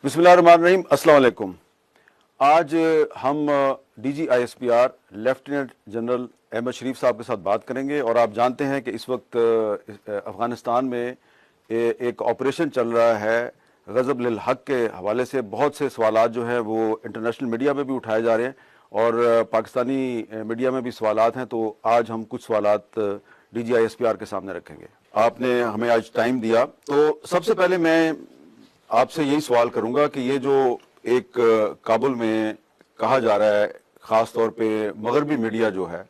بسم اللہ الرحمن الرحیم. السلام علیکم. آج ہم D G I S P R lieutenant general Ahmed Sharif صاحب کے ساتھ بات کریں گے. اور آپ جانتے ہیں کہ اس وقت افغانستان میں ایک آپریشن چل رہا ہے غضب للحق کے حوالے سے. بہت سے سوالات جو ہیں وہ انٹرنیشنل میڈیا میں بھی اٹھائے جا رہے ہیں اور پاکستانی میڈیا میں بھی سوالات ہیں. تو آج ہم کچھ سوالات D G I S P R کے سامنے رکھیں گے. آپ نے ہمیں آج ٹائم دیا, تو سب سے پہلے میں آپ سے یہی سوال کروں گا کہ یہ جو ایک کابل میں کہا جا رہا ہے, خاص طور پہ مغربی میڈیا جو ہے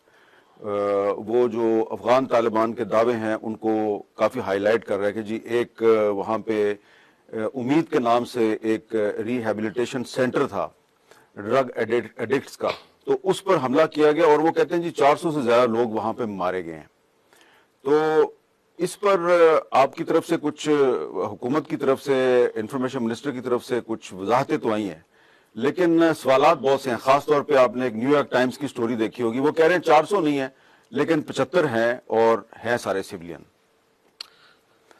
وہ جو افغان طالبان کے دعوے ہیں ان کو کافی ہائی لائٹ کر رہا ہے کہ جی ایک وہاں پہ امید کے نام سے ایک ریہیبلیٹیشن سینٹر تھا ڈرگ ایڈکٹس کا, تو اس پر حملہ کیا گیا اور وہ کہتے ہیں جی 400 سے زیادہ لوگ وہاں پہ مارے گئے ہیں. تو اس پر آپ کی طرف سے کچھ, حکومت کی طرف سے, انفارمیشن منسٹر کی طرف سے کچھ وضاحتیں تو آئی ہیں, لیکن سوالات بہت سے ہیں. خاص طور پہ آپ نے ایک نیو یارک ٹائمز کی سٹوری دیکھی ہوگی, وہ کہہ رہے ہیں 400 نہیں ہیں لیکن 75 ہیں اور ہیں سارے سیولین.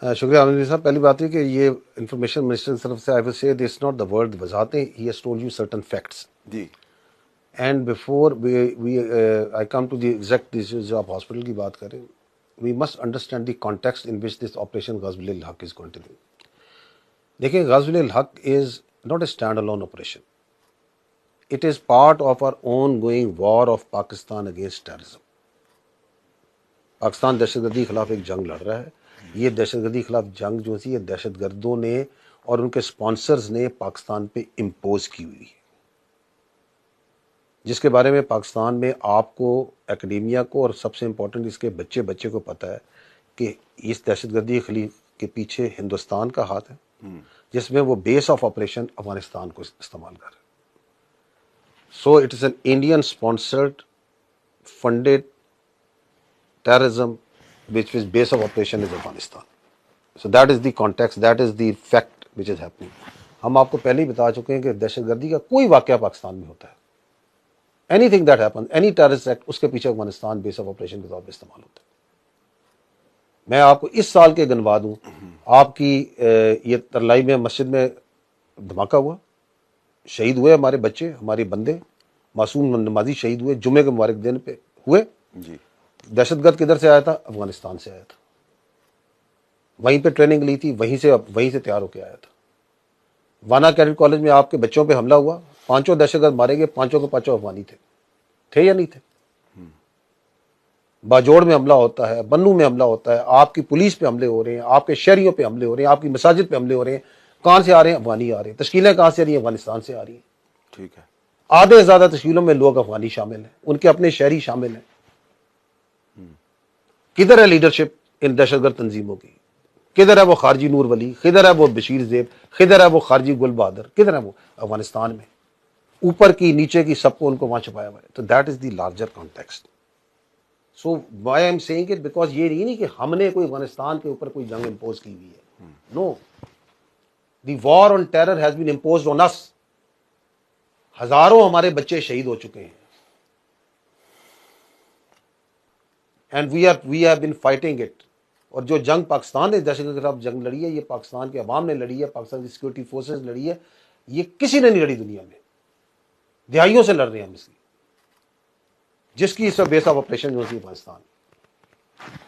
شکریہ عامر صاحب. پہلی بات ہے کہ یہ انفارمیشن منسٹر کی طرف سے I will say this not the word وضاحتیں, he has told you certain facts. جی. And before I come to the exact جو آپ ہاسپٹل کی بات کریں, we must understand the context in which this operation Ghazwa ul-Haq is going to do. دیکھیں, Ghazwa ul-Haq is not a stand alone operation. It is part of our own going war of Pakistan against terrorism. Pakistan دہشت گردی کے خلاف ایک جنگ لڑ رہا ہے. یہ دہشت گردی کے خلاف جنگ جو تھی یہ دہشت گردوں نے اور ان کے سپانسرز نے پاکستان پہ امپوز کی ہوئی ہے, جس کے بارے میں پاکستان میں آپ کو, اکیڈیمیا کو, اور سب سے امپورٹنٹ اس کے بچے کو پتہ ہے کہ اس دہشت گردی خلیف کے پیچھے ہندوستان کا ہاتھ ہے, جس میں وہ بیس آف آپریشن افغانستان کو استعمال کر رہے ہیں. سو it is an Indian sponsored funded terrorism which is base of operation is Afghanistan. So that is the context, that is the fact which is happening. ہم آپ کو پہلے ہی بتا چکے ہیں کہ دہشت گردی کا کوئی واقعہ پاکستان میں ہوتا ہے, anything that happen, any terrorist act, اس کے پیچھے افغانستان بیس آف آپریشن کے طور پہ استعمال ہوتا ہے. میں آپ کو اس سال کے گنوا دوں, آپ کی یہ ترلائی میں مسجد میں دھماکہ ہوا, شہید ہوئے ہمارے بچے, ہمارے بندے, معصوم نمازی شہید ہوئے, جمعے کے مبارک دن پہ ہوئے. جی. دہشت گرد کدھر سے آیا تھا؟ افغانستان سے آیا تھا. وہیں پہ ٹریننگ لی تھی, وہیں سے تیار ہو کے آیا تھا. وانا کیڈٹ کالج میں آپ کے بچوں پہ حملہ ہوا, 5 دہشت گرد مارے گئے, 5 کے 5 افغانی تھے یا نہیں تھے؟ باجوڑ میں حملہ ہوتا ہے, بنو میں حملہ ہوتا ہے, آپ کی پولیس پہ حملے ہو رہے ہیں, آپ کے شہریوں پہ حملے ہو رہے ہیں, آپ کی مساجد پہ حملے ہو رہے ہیں. کہاں سے آ رہے ہیں؟ افغانی آ رہے ہیں. تشکیلیں کہاں سے آ رہی ہیں؟ افغانستان سے آ رہی ہیں. ٹھیک ہے. آدھے سے زیادہ تشکیلوں میں لوگ افغانی شامل ہیں, ان کے اپنے شہری شامل ہیں. کدھر ہے لیڈرشپ ان دہشت گرد تنظیموں کی؟ کدھر ہے وہ خارجی نور ولی, کدھر ہے وہ بشیر زیب, کدھر ہے وہ خارجی گل بہادر, کدھر ہے وہ؟ افغانستان میں. اوپر کی نیچے کی سب کو ان کو وہاں چھپایا ہوا ہے. تو that is the larger context. So why I am seeing it, because یہ نہیں کہ ہم نے کوئی افغانستان کے اوپر کوئی جنگ امپوز کی ہوئی ہے. No, the war on terror has been imposed on us. ہزاروں ہمارے بچے شہید ہو چکے ہیں. And we have been fighting it. اور جو جنگ پاکستان نے دہشت گردی کے خلاف جنگ لڑی ہے, یہ پاکستان کے عوام نے لڑی ہے, پاکستان کی سیکورٹی فورسز لڑی ہے. یہ کسی نے نہیں لڑی دنیا میں, دہائیوں سے لڑ رہے ہیں ہم اس کی, جس کی اس بیس آف آپریشن جو تھی Pakistan.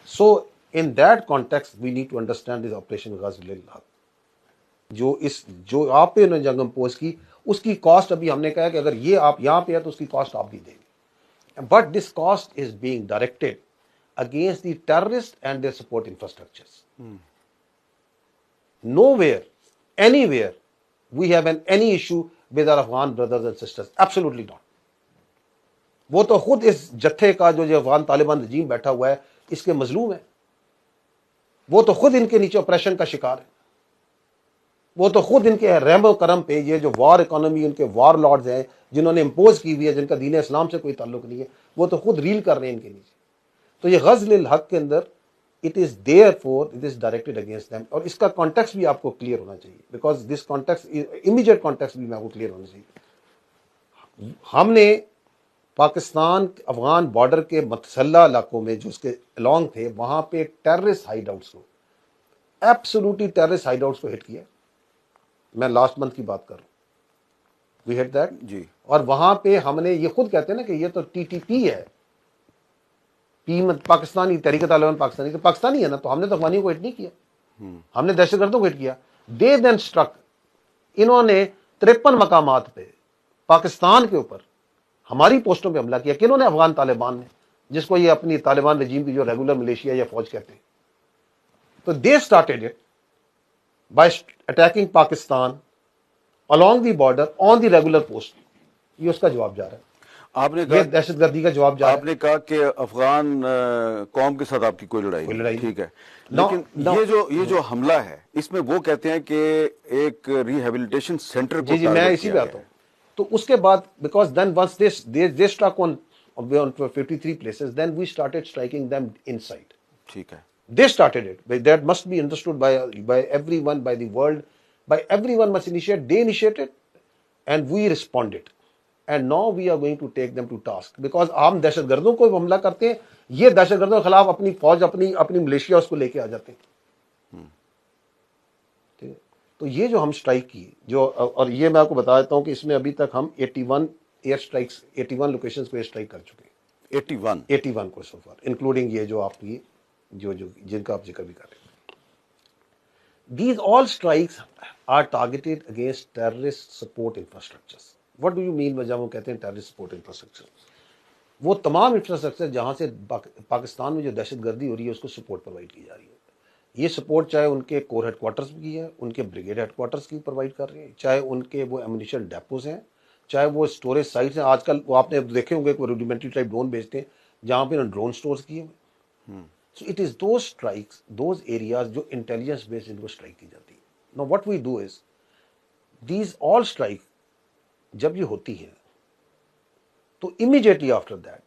So in that context we need to understand this operation Ghazwa ul-Haq. جو آپ پہ انہوں نے جنگ امپوز کی, اس کی کاسٹ ابھی ہم نے کہا کہ اگر یہ آپ یہاں پہ ہے تو اس کی کاسٹ آپ بھی دیں گے. But this cost is being directed against the terrorists and their support infrastructures. Nowhere, anywhere, we have any issue with our Afghan brothers and sisters. Absolutely not. وہ تو خود اس جتھے کا جو افغان طالبان رجیم بیٹھا ہوا ہے اس کے مظلوم ہیں. وہ تو خود ان کے نیچے اپریشن کا شکار ہے. وہ تو خود ان کے رحم و کرم پہ, یہ جو وار اکانومی ان کے وار لارڈز ہیں جنہوں نے امپوز کی ہوئی ہے, جن کا دین اسلام سے کوئی تعلق نہیں ہے, وہ تو خود ریل کر رہے ہیں ان کے نیچے. تو یہ غزو الحق کے اندر it is there for it is directed against them. اور اس کا کانٹیکسٹ بھی آپ کو کلیئر ہونا چاہیے, because this context immediate context بھی آپ کو کلیئر ہونا چاہیے. ہم نے پاکستان افغان بارڈر کے مسلح علاقوں میں جو اس کے الانگ تھے, وہاں پہ ٹیررسٹ ہائیڈ آؤٹس کو, ایبسولوٹلی ٹیررسٹ ہائیڈ آؤٹس کو ہٹ کیا. میں لاسٹ منتھ کی بات کر رہا ہوں، وی ہیٹ دیٹ جی. اور وہاں پہ ہم نے یہ خود کہتے ہیں نا کہ یہ تو ٹی ٹی پی ہے، پی پاکستانی تحریک طالبان پاکستانی، تو پاکستانی ہے نا، تو ہم نے تو افغانیوں کو ہٹ نہیں کیا، ہم نے دہشت گردوں کو ہٹ کیا. دے دین اسٹرک، انہوں نے 53 مقامات پہ پاکستان کے اوپر ہماری پوسٹوں پہ حملہ کیا. کنہوں نے؟ افغان طالبان نے، جس کو یہ اپنی طالبان رجیم کی جو ریگولر ملیشیا یا فوج کہتے ہیں. تو they started it by attacking Pakistan along the border on the regular post. یہ اس کا جواب جا رہا ہے، آپ نے یہ کہا دہشت گردی کا جواب جا رہا آپ نے کہا کہ افغان قوم کے ساتھ آپ کی کوئی لڑائی نہیں، ٹھیک ہے، لیکن یہ جو حملہ ہے اس میں وہ کہتے ہیں کہ ایک ریہیبلیٹیشن سینٹر کو جی میں ٹارگٹ اسی کیا پہ گیا آتا ہوں. تو اس کے بعد because then once they struck on 53 places, then we started striking them inside. ٹھیک ہے. They started it. That must be understood by everyone, by the world, by everyone must initiate. They initiated and we responded. And now we are going to take them to task. Because ہم دہشت گردوں کو حملہ کرتے ہیں، یہ دہشت گردوں کے خلاف اپنی فوج اپنی ملیشیا اس کو لے کے آ جاتے ہیں. تو یہ جو ہم سٹرائک کی اور یہ میں آپ کو بتا دیتا ہوں کہ اس میں ابھی تک ہم 81 ایئر سٹرائکس 81 لوکیشنز پہ سٹرائک کر چکے ہیں. 81 کو سو فار، انکلوڈنگ یہ جو آپ کی جو جن کا آپ ذکر بھی کر رہے ہیں. These all strikes are targeted against terrorist support infrastructures. What do you mean جب ہم کہتے ہیں terrorist support infrastructure؟ وہ تمام انفراسٹرکچر جہاں سے پاکستان میں جو دہشت گردی ہو رہی ہے اس کو سپورٹ پرووائڈ کی جا رہی ہے. یہ سپورٹ چاہے ان کے کور ہیڈ کوارٹرز کی ہے، ان کے بریگیڈ ہیڈ کوارٹرز کی پرووائڈ کر رہے ہیں، چاہے ان کے وہ ایمونیشن ڈیپوز ہیں، چاہے وہ اسٹوریج سائٹس ہیں. آج کل وہ آپ نے دیکھے ہوں گے کہ روڈیمنٹری ٹائپ ڈرون بیچتے ہیں جہاں پہ ڈرون سٹورز کیے ہوئے. So it is those strikes, those areas جو intelligence based ان کو strike کی جاتی ہے. Now what we do is, these all strike جب یہ ہوتی ہیں تو immediately after that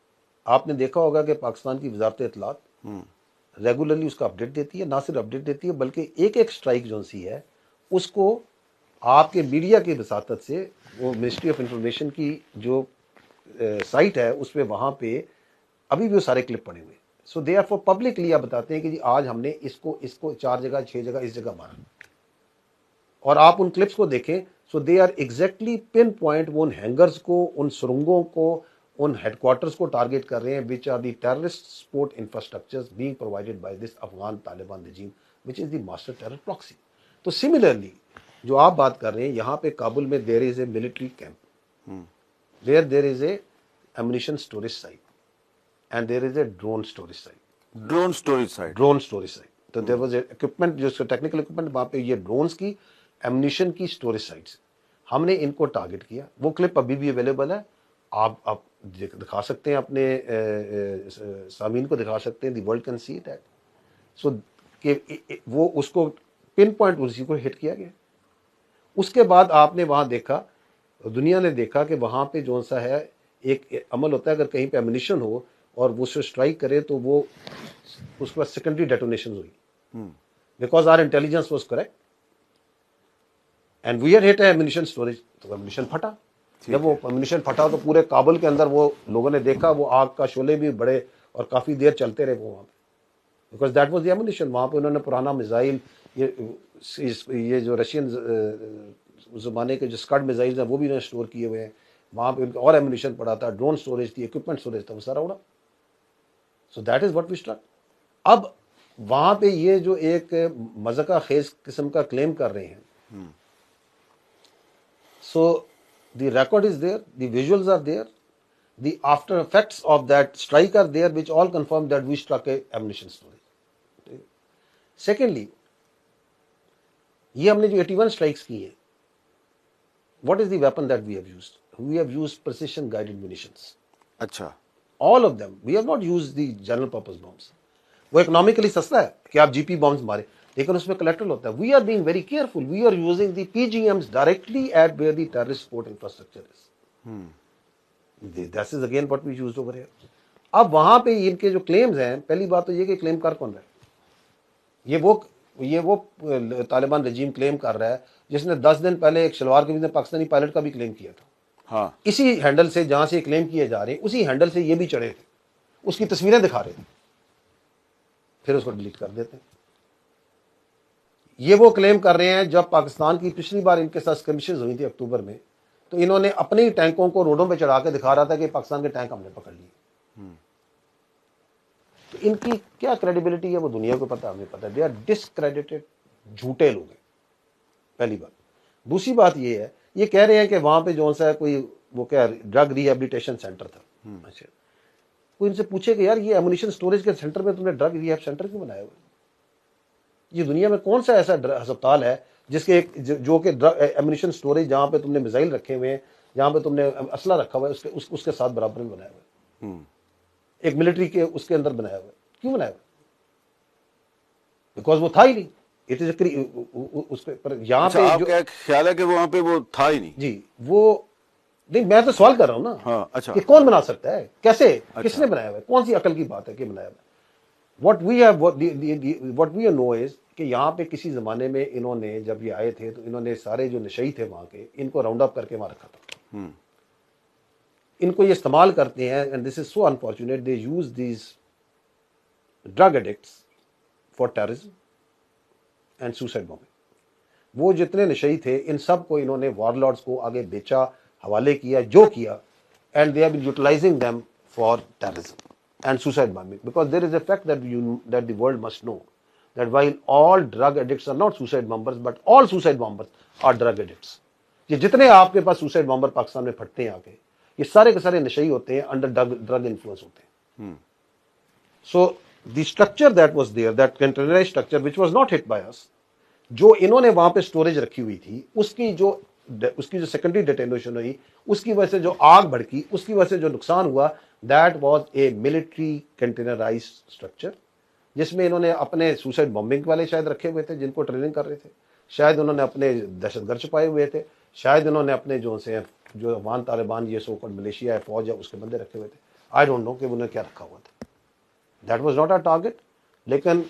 آپ نے دیکھا ہوگا کہ پاکستان کی وزارت اطلاعات ریگولرلی اس کا اپڈیٹ دیتی ہے، نہ صرف اپڈیٹ دیتی ہے بلکہ ایک اسٹرائک جو سی ہے اس کو آپ کے میڈیا کی وساطت سے وہ منسٹری آف انفارمیشن کی جو سائٹ ہے اس پہ وہاں پہ ابھی بھی وہ سارے کلپ پڑے ہوئے. سو دے آر فار پبلکلی آپ بتاتے ہیں کہ جی آج ہم نے اس کو 4 جگہ 6 جگہ اس جگہ مارا، اور آپ ان کلپس کو دیکھیں. So they are exactly pinpoint, وہ ان ہینگرز کو، ان سرنگوں کو، ان ہیڈ کوارٹرز کو ٹارگیٹ کر رہے ہیں which are the terrorist support infrastructures being provided by this Afghan Taliban regime which is the master terror proxy. تو سملرلی جو آپ بات کر رہے ہیں یہاں پہ کابل میں there is a military camp where there is a ammunition storage site and there is a drone storage site. Drone storage site. تو there was a equipment، جو ٹیکنیکل equipment وہاں پہ یہ ڈرونز کی ایمونیشن کی اسٹوریج سائٹس ہم نے ان کو ٹارگیٹ کیا. وہ کلپ ابھی بھی اویلیبل ہے، آپ دکھا سکتے ہیں، اپنے سامعین کو دکھا سکتے ہیں. The world can see that. So کہ وہ اس کو پن پوائنٹ اسی کو ہٹ کیا گیا. اس کے بعد آپ نے وہاں دیکھا، دنیا نے دیکھا کہ وہاں پہ جو سا ہے ایک عمل ہوتا ہے، اگر کہیں پہ ایمونیشن ہو اور وہ اسے اسٹرائک کرے تو وہ اس کے بعد سیکنڈری ڈیٹونیشن ہوئی because our intelligence was correct and we are hit ammunition storage. تو ایمونیشن پھٹا. جب وہ ایمونیشن پھٹا تو پورے کابل کے اندر وہ لوگوں نے دیکھا وہ آگ کا شعلے بھی بڑے اور کافی دیر چلتے رہے وہ وہاں پہ because that was the ammunition. وہاں پہ انہوں نے پرانا میزائل، یہ جو رشین زمانے کے جو اسکڈ میزائلز ہیں وہ بھی انہوں نے اسٹور کیے ہوئے ہیں وہاں پہ. ان کا اور ایمونیشن پڑا تھا، ڈرون اسٹوریج تھی، اکوپمنٹ اسٹوریج تھا، وہ سارا اڑا. So that is what we struck. اب وہاں پہ یہ جو ایک مذاقہ خیز قسم کا کلیم کر رہے ہیں، so the record is there, the visuals are there, the after effects of that strike are there which all confirm that we struck a ammunition storage. Secondly یہ ہم نے جو 81 اسٹرائکس کی ہیں، what is the weapon that we have used? We have used precision guided munitions. اچھا. All of them. We have not used the general purpose bombs. وہ economically سستا ہے کہ آپ جی پی بامز مارے، لیکن اس میں collateral ہوتا ہے. We are being very careful. We are using the PGMs directly at where the terrorist support infrastructure is. This is again what we used over here. اب وہاں پہ ان کے جو کلیمز ہیں، پہلی بات تو یہ کہ کلیم کر کون رہا ہے؟ یہ وہ طالبان رجیم کلیم کر رہا ہے جس نے 10 دن پہلے ایک شلوار قمیض میں پاکستانی پائلٹ کا بھی کلیم کیا تھا. ہاں. اسی ہینڈل سے جہاں سے کلیم کیے جا رہے ہیں اسی ہینڈل سے یہ بھی چڑھے تھے، اس کی تصویریں دکھا رہے تھے، پھر اس کو ڈیلیٹ کر دیتے ہیں. یہ وہ کلیم کر رہے ہیں جب پاکستان کی پچھلی بار ان کے ساتھ اسکرمشز ہوئی تھی اکتوبر میں، تو انہوں نے اپنے ہی ٹینکوں کو روڈوں پہ چڑھا کے دکھا رہا تھا کہ پاکستان کے ٹینک ہم نے پکڑ لیے. تو ان کی کیا کریڈیبلٹی ہے وہ دنیا کو پتا، ہمیں پتا. دے آر ڈسکریڈیٹڈ، جھوٹے لوگ ہیں، پہلی بات. دوسری بات یہ ہے، یہ کہہ رہے ہیں کہ وہاں پہ جو سا کوئی وہ کیا ڈرگ ریہیبلیٹیشن سینٹر تھا. اچھا، کوئی ان سے پوچھے کہ یار یہ ایمونیشن سٹوریج کے سینٹر میں تم نے ڈرگ ریہیب سینٹر کیوں بنایا ہوا؟ یہ دنیا میں کون سا ایسا ہسپتال ہے جس کے جو کہ ایمونیشن سٹوریج جہاں پہ تم نے میزائل رکھے ہوئے ہیں، جہاں پہ تم نے اسلحہ رکھا ہوا ہے، اس کے ساتھ برابر میں بنایا ہوا ہے؟ ایک ملٹری کے اس کے اندر بنایا ہوا ہے. کیوں بنایا ہوا؟ بیکاز وہ تھا ہی نہیں. اٹ از اس پر یہاں اچھا، پہ آپ جو کا خیال ہے کہ وہاں پہ وہ تھا ہی نہیں؟ جی وہ نہیں، میں تو سوال کر رہا ہوں نا. ہاں، اچھا، کہ کون بنا سکتا ہے، کیسے، کس نے بنایا ہوا ہے، کون سی عقل کی بات ہے کہ بنایا ہوا ہے؟ what we know is کہ یہاں پہ کسی زمانے میں انہوں نے جب یہ آئے تھے تو انہوں نے سارے جو نشئی تھے وہاں کے ان کو راؤنڈ اپ کر کے وہاں رکھا تھا. ان کو یہ استعمال کرتے ہیں، and this is so unfortunate, they use these drug addicts for terrorism and suicide bombing. وہ جتنے نشئی تھے ان سب کو انہوں نے وار لارڈز کو آگے بیچا، حوالے کیا، جو کیا، and they have been utilizing them for terrorism and suicide bombing, because there is a fact that the world must know that while all drug addicts are not suicide bombers, but all suicide bombers are drug addicts. یہ جتنے آپ کے پاس suicide bomber Pakistan میں پھٹتے ہیں آ کے، یہ سارے کے سارے نشئی ہوتے ہیں، انڈر ڈرگ انفلوئنس ہوتے ہیں. So the structure that was there, that containerize structure which was not hit by us, جو انہوں نے وہاں پہ اسٹوریج رکھی ہوئی تھی، اس کی جو سیکنڈری ڈیٹینیشن ہوئی، اس کی وجہ سے جو آگ بھڑکی، اس کی وجہ سے جو نقصان ہوا، that was a military containerize structure, جس میں انہوں نے اپنے سوسائڈ بمبنگ والے شاید رکھے ہوئے تھے جن کو ٹریننگ کر رہے تھے، شاید انہوں نے اپنے دہشت گرد چھپائے ہوئے تھے، شاید انہوں نے اپنے جو افغان طالبان یہ سو کالڈ ملیشیا ہے، فوج ہے، اس کے بندے رکھے ہوئے تھے. آئی ڈونٹ نو کہ انہوں نے کیا رکھا ہوا تھا. That was not a target. لیکن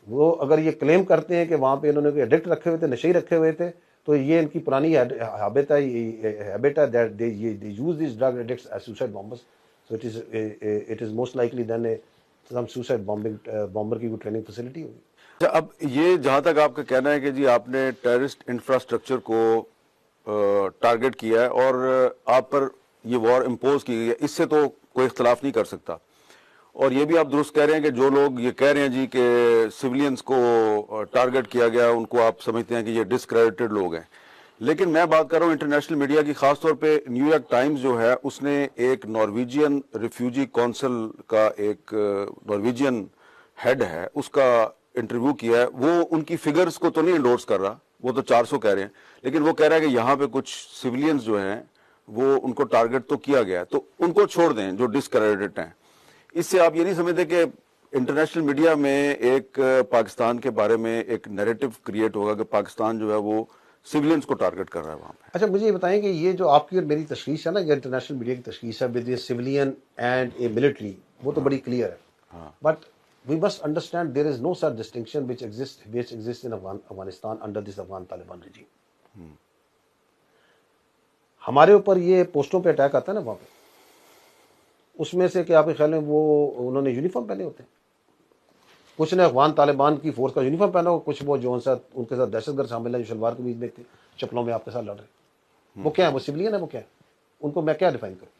وہ اگر یہ کلیم کرتے ہیں کہ وہاں پہ انہوں نے کوئی ایڈکٹ رکھے ہوئے تھے، نشئی رکھے ہوئے تھے، تو یہ ان کی پرانی ہیبٹ ہے that they use these drug addicts as suicide bombers. So it is most likely then some suicide bomber کی کوئی ٹریننگ فیسلٹی ہوگی. اچھا، اب یہ جہاں تک آپ کا کہنا ہے کہ جی آپ نے ٹیررسٹ انفراسٹرکچر کو ٹارگٹ کیا ہے اور آپ پر یہ وار امپوز کی گئی ہے، اس سے تو کوئی اختلاف نہیں کر سکتا. اور یہ بھی آپ درست کہہ رہے ہیں کہ جو لوگ یہ کہہ رہے ہیں جی کہ سویلینز کو ٹارگٹ کیا گیا، ان کو آپ سمجھتے ہیں کہ یہ ڈسکریڈٹڈ لوگ ہیں. لیکن میں بات کر رہا ہوں انٹرنیشنل میڈیا کی، خاص طور پہ نیو یارک ٹائمز جو ہے، اس نے ایک نارویجین ریفیوجی کونسل کا ایک نارویجین ہیڈ ہے، اس کا انٹرویو کیا ہے. وہ ان کی فگرز کو تو نہیں انڈورس کر رہا، وہ تو 400 کہہ رہے ہیں، لیکن وہ کہہ رہا ہے کہ یہاں پہ کچھ سویلینز جو ہیں وہ ان کو ٹارگٹ تو کیا گیا ہے، تو ان کو چھوڑ دیں جو ڈسکریڈٹ ہیں. اس سے آپ یہ نہیں سمجھتے کہ انٹرنیشنل میڈیا میں ایک پاکستان کے بارے میں ایک نیریٹو کریٹ ہوگا کہ پاکستان جو ہے وہ سویلینز کو ٹارگٹ کر رہا ہے وہاں پہ؟ اچھا، مجھے یہ بتائیں کہ یہ جو آپ کی اور میری تشخیص ہے نا، یہ انٹرنیشنل میڈیا کی تشخیص ہے with a civilian and a military, وہ تو بڑی کلیئر ہے. But we must understand there is no such distinction which exists in Afghanistan under this Afghan Taliban regime. ہمارے اوپر یہ پوسٹوں پہ اٹیک آتا ہے نا وہاں پہ، اس میں سے کہ آپ کے خیال میں وہ انہوں نے یونیفارم پہنے ہوتے ہیں؟ کچھ نے افغان طالبان کی فورس کا یونیفارم پہنا ہو، کچھ وہ جو ان کے ساتھ دہشت گرد شامل ہیں جو شلوار کے بیچ دیکھتے ہیں، چپلوں میں آپ کے ساتھ لڑ رہے ہیں. وہ کیا ہے؟ وہ سویلین ہے؟ وہ کیا ہے؟ ان کو میں کیا ڈیفائن کروں؟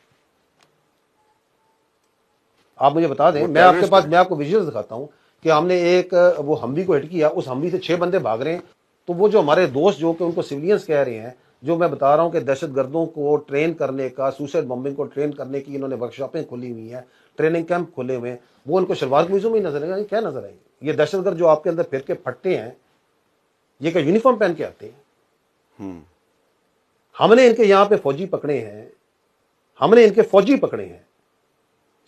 آپ مجھے بتا دیں. میں آپ کو ویژوئلز دکھاتا ہوں کہ ہم نے ایک وہ ہموی کو ہٹ کیا، اس ہموی سے 6 بندے بھاگ رہے ہیں. تو وہ جو ہمارے دوست جو کہ ان کو سویلینز کہہ رہے ہیں، جو میں بتا رہا ہوں کہ دہشت گردوں کو ٹرین کرنے کا، سوسائڈ بمبنگ کو ٹرین کرنے کی انہوں نے ورکشاپیں کھولی ہوئی ہیں، ٹریننگ کیمپ کھولے ہوئے ہیں، وہ ان کو شلوار قمیضوں میں ہی نظر آئے گا. کیا نظر آئے گا؟ یہ دہشت گرد جو آپ کے اندر پھر کے پھٹتے ہیں، یہ کیا یونیفارم پہن کے آتے ہیں؟ ہم نے ان کے یہاں پہ فوجی پکڑے ہیں، ہم نے ان کے فوجی پکڑے ہیں.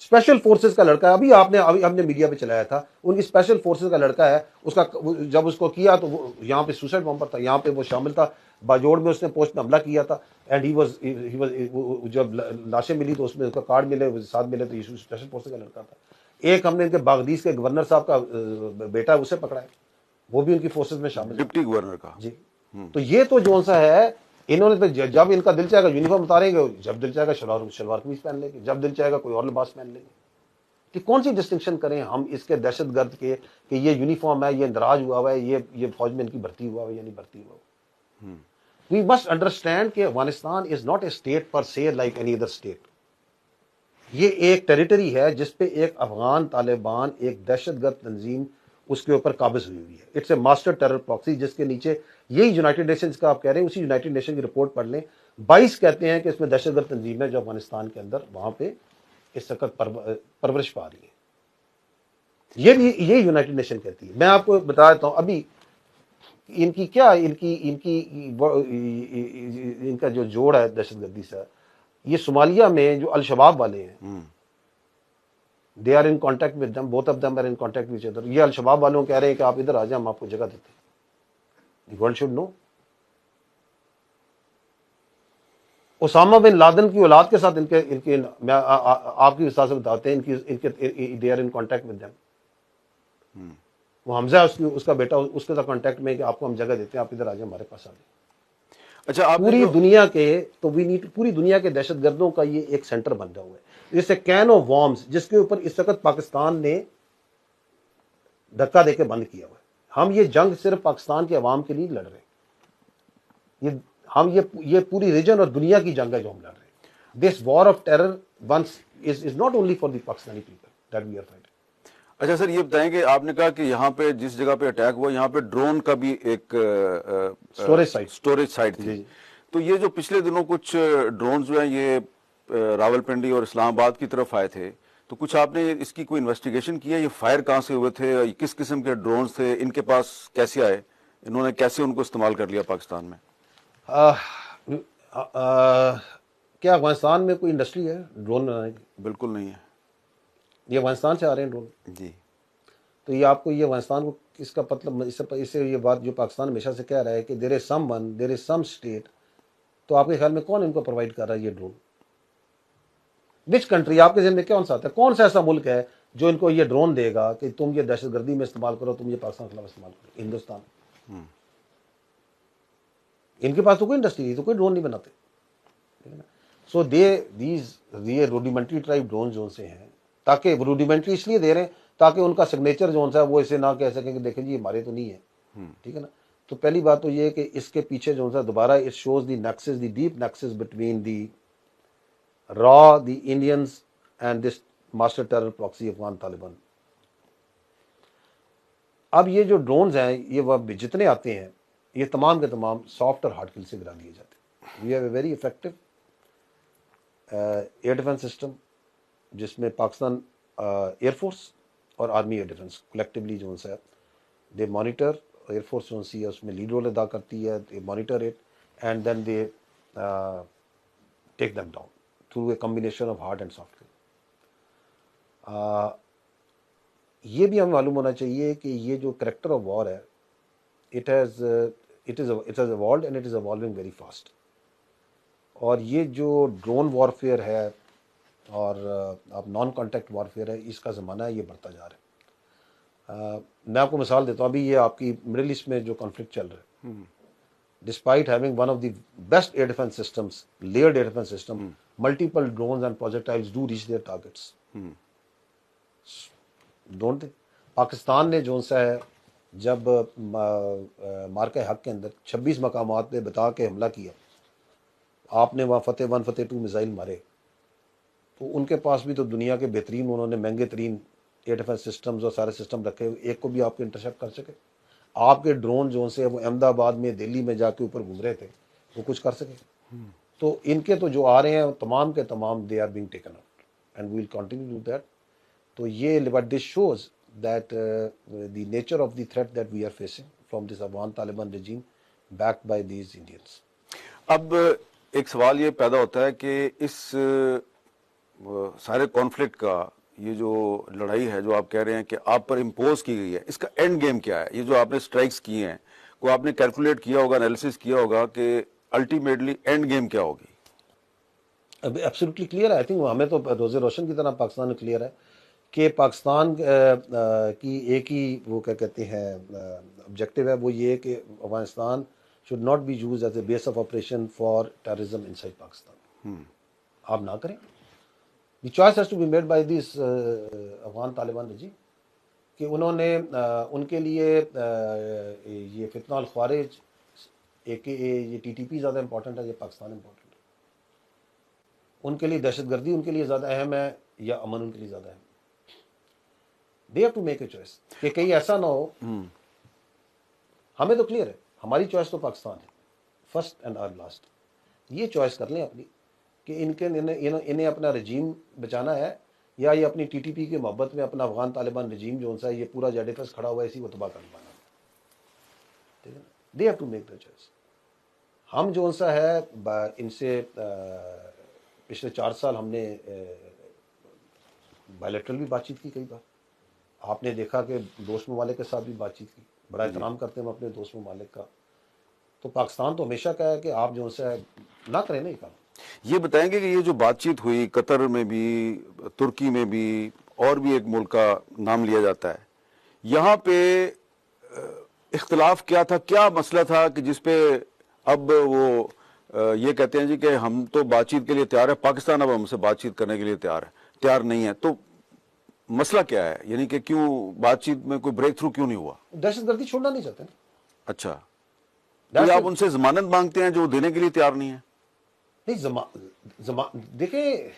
اسپیشل فورسز کا لڑکا ہے، ابھی ہم نے میڈیا پہ چلایا تھا، ان کی اسپیشل فورسز کا لڑکا ہے. اس کا جب اس کو کیا تو وہ یہاں پہ سوسائڈ بمبر تھا، یہاں پہ وہ شامل تھا، باجوڑ میں اس نے پوسٹ میں حملہ کیا تھا. اینڈ ہی واز جب لاشیں ملی تو اس میں اس کا کارڈ ملے، ساتھ ملے، تو یہ اسپیشل فورسز کا لڑکا تھا. ایک ہم نے ان کے باغدیس کے گورنر صاحب کا بیٹا اسے پکڑا ہے، وہ بھی ان کی فورسز میں شامل ہے، ڈپٹی گورنر کا. جی. تو یہ تو جو سا ہے، انہوں نے جب ان کا دل چاہے گا یونیفارم اتاریں گے، جب دل چاہے گا شلوار قمیض پہن لیں گے، جب دل چاہے گا کوئی اور لباس پہن لیں گے. کہ کون سی ڈسٹنکشن کریں ہم اس کے دہشت گرد کے کہ یہ یونیفارم ہے، یہ اندراج ہوا ہوا ہے، یہ فوج میں ان کی بھرتی ہوا ہوا ہے یا نہیں بھرتی ہوا ہوا. وی مسٹ انڈرسٹینڈ کہ Afghanistan is not a state per se like any other state. یہ ایک ٹیریٹری ہے جس پہ ایک افغان طالبان، ایک دہشت گرد تنظیم اس کے اوپر قابض ہوئی ہوئی ہے. It's a master terror proxy جس کے نیچے یہی یونائٹڈ نیشنز کا آپ کہہ رہے ہیں، اسی یونائٹڈ نیشن کی رپورٹ پڑھ لیں. 22 کہتے ہیں کہ اس میں دہشت گرد تنظیم ہے جو افغانستان کے اندر وہاں پہ اس وقت پرورش پا رہی ہے. یہ بھی یہ یونائٹڈ نیشن کہتی ہے. میں آپ کو بتا دیتا ہوں ابھی ان کی کیا ان کا جو جوڑ ہے دہشت گردی سے، یہ صومالیہ میں جو الشباب والے ہیں، they are in contact with them, both of them are in contact with each other. یہ الشباب والوں کہہ رہے ہیں کہ آپ ادھر آ جائیں، ہم آپ کو جگہ دیتے ہیں. The world should know. Osama bin Laden کی اولاد کے ساتھ ان کے میں آپ کی حساب سے بتاتے ہیں ان کے they are in contact with them. وہ حمزہ اس کا بیٹا اس کے ساتھ کانٹیکٹ میں کہ آپ کو ہم جگہ دیتے ہیں، آپ ادھر آ جائیں، ہمارے پاس آ جائیں. اچھا آپ پوری دنیا کے تو پوری دنیا کے دہشت گردوں کا یہ ایک سینٹر بن رہا ہوا ہے. جیسے کین آف وارمز جس کے اوپر اس وقت پاکستان نے دھکا دے کے بند کیا ہوا ہے. ہم یہ جنگ صرف پاکستان کے عوام کے لیے لڑ رہے ہیں، یہ پوری ریجن اور دنیا کی جنگ ہے جو ہم لڑ رہے ہیں. This war of terror once is not only for the Pakistani people that we are fighting. اچھا سر، یہ بتائیں کہ آپ نے کہا کہ یہاں پہ جس جگہ پہ اٹیک ہوا یہاں پہ ڈرون کا بھی ایک اسٹوریج سائٹ تھی. تو یہ جو پچھلے دنوں کچھ ڈرون جو ہیں یہ راول پنڈی اور اسلام آباد کی طرف آئے تھے، تو کچھ آپ نے اس کی کوئی انویسٹیگیشن کیا؟ یہ فائر کہاں سے ہوئے تھے، کس قسم کے ڈرونز تھے، ان کے پاس کیسے آئے، انہوں نے کیسے ان کو استعمال کر لیا پاکستان میں؟ کیا افغانستان میں کوئی انڈسٹری ہے ڈرون بنانے کی؟ بالکل نہیں ہے. یہ افغانستان سے آ رہے ہیں ڈرون. جی. تو یہ آپ کو یہ افغانستان کو اس کا مطلب اس سے یہ بات جو پاکستان ہمیشہ سے کہہ رہا ہے کہ دیر از سم ون، دیر از سم اسٹیٹ. تو آپ کے خیال میں کون ان کو پرووائڈ کر رہا ہے یہ ڈرون؟ وچ کنٹری آپ کے ذہن میں کون سا آتا ہے؟ کون سا ایسا ملک ہے جو ان کو یہ ڈرون دے گا کہ تم یہ دہشت گردی میں استعمال کرو، تم یہ پاکستان کے خلاف استعمال کرو؟ ہندوستان. ان کے پاس تو کوئی انڈسٹری تو کوئی ڈرون نہیں بناتے. سو یہ روڈیمنٹری ٹائپ ڈرون جو سے ہیں، تاکہ روڈیمنٹری اس لیے دے رہے ہیں تاکہ ان کا سگنیچر جو ہے وہ اسے نہ کہہ سکیں کہ دیکھیں جی ہمارے تو نہیں ہے. ٹھیک ہے نا. تو پہلی بات تو یہ ہے کہ اس کے پیچھے جو ہے دوبارہ it shows the nexus, the deep nexus between the را the Indians and this master terror proxy Afghan Taliban. اب یہ جو ڈرونز ہیں یہ جتنے آتے ہیں یہ تمام کے تمام سافٹ اور ہارڈ کل سے گرا لیے جاتے ہیں. We have a very effective air defence system جس میں پاکستان ایئر فورس اور آرمی ایئر ڈیفنس کلیکٹیولی جو ہے دے مانیٹر. ایئر فورس جو سی ہے اس میں لیڈ رول ادا کرتی ہے. They monitor it and then they take them down through a combination of hard and soft. یہ بھی ہمیں معلوم ہونا چاہیے کہ یہ جو کریکٹر آف وار ہے it has evolved and it is evolving very fast. اور یہ جو ڈرون وارفیئر ہے اور اب نان کانٹیکٹ وارفیئر ہے، اس کا زمانہ ہے، یہ بڑھتا جا رہا ہے. میں آپ کو مثال دیتا ہوں. ابھی یہ آپ کی مڈل ایسٹ میں جو کانفلکٹ چل رہا ہے، despite having one of the best air defence systems, layered air defence system, multiple drones and projectiles do reach their targets. Don't they? Pakistan نے جو سا ہے جب مارکہ حق کے اندر 26 مقامات پہ بتا کے حملہ کیا، آپ نے وہاں فتح 1 فتح 2 میزائل مارے، تو ان کے پاس بھی تو دنیا کے بہترین انہوں نے مہنگے ترین ایئر ڈیفنس سسٹمز اور سارے سسٹم رکھے، ایک کو بھی آپ کو انٹرسیپٹ کر سکے؟ آپ کے ڈرون جو سے وہ احمد آباد میں دہلی میں جا کے اوپر گھوم رہے تھے، وہ کچھ کر سکے؟ تو ان کے تو جو آ رہے ہیں تمام کے تمام they are being taken out and we will continue to do that. تو یہ what this shows that the nature of the threat that we are facing from this Afghan Taliban regime backed by these Indians. اب ایک سوال یہ پیدا ہوتا ہے کہ اس سارے کانفلکٹ کا یہ جو لڑائی ہے جو آپ کہہ رہے ہیں کہ آپ پر امپوز کی گئی ہے، اس کا اینڈ گیم کیا ہے؟ یہ جو آپ نے اسٹرائکس کی ہیں، کو آپ نے کیلکولیٹ کیا ہوگا، انالیسس کیا ہوگا کہ الٹیمیٹلی اینڈ گیم کیا ہوگی؟ ایبسلیوٹلی کلیئر ہے. آئی تھنک ہمیں تو روز روشن کی طرح پاکستان میں کلیئر ہے کہ پاکستان کی ایک ہی وہ کیا کہتے ہیں آبجیکٹو ہے، وہ یہ کہ Afghanistan should not be used as a base of operation for terrorism inside Pakistan. آپ نہ کریں. The choice has to be made by this Afghan Taliban regime کہ انہوں نے ان کے لیے یہ فتنہ الخوارج یہ ٹی ٹی پی زیادہ امپورٹنٹ ہے یا پاکستان امپورٹنٹ ہے؟ ان کے لیے دہشت گردی ان کے لیے زیادہ اہم ہے یا امن ان کے لیے زیادہ اہم ہے؟ They have to make a choice کہ کہیں ایسا نہ ہو. ہمیں تو کلیئر ہے ہماری چوائس تو پاکستان ہے فرسٹ اینڈ آر لاسٹ. یہ چوائس کر لیں اپنی کہ انہیں اپنا رجیم بچانا ہے یا یہ اپنی ٹی ٹی پی کی محبت میں اپنا افغان طالبان رجیم جو سا یہ پورا جیڈیفس کھڑا ہوا ہے اسی کو تباہ کر پانا. ٹھیک ہے نا، they have to make the choice. ہم جو سا ہے ان سے پچھلے 4 سال ہم نے بائیلیٹرل بھی بات چیت کی کئی بار. آپ نے دیکھا کہ دوست ممالک کے ساتھ بھی بات چیت کی، بڑا احترام کرتے ہیں ہم اپنے دوست ممالک کا. تو پاکستان تو ہمیشہ کا ہے کہ آپ جو سے نہ کریں نا یہ کام. یہ بتائیں گے کہ یہ جو بات چیت ہوئی قطر میں بھی، ترکی میں بھی، اور بھی ایک ملک کا نام لیا جاتا ہے، یہاں پہ اختلاف کیا تھا، کیا مسئلہ تھا کہ جس پہ اب وہ یہ کہتے ہیں جی کہ ہم تو بات چیت کے لیے تیار ہے، پاکستان اب ہم سے بات چیت کرنے کے لیے تیار نہیں ہے؟ تو مسئلہ کیا ہے؟ یعنی کہ کیوں بات چیت میں کوئی بریک تھرو کیوں نہیں ہوا؟ دہشت گردی چھوڑنا نہیں چاہتے نا. اچھا، تو یہ آپ ان سے ضمانت مانگتے ہیں جو وہ دینے کے لیے تیار نہیں ہے؟ نہیں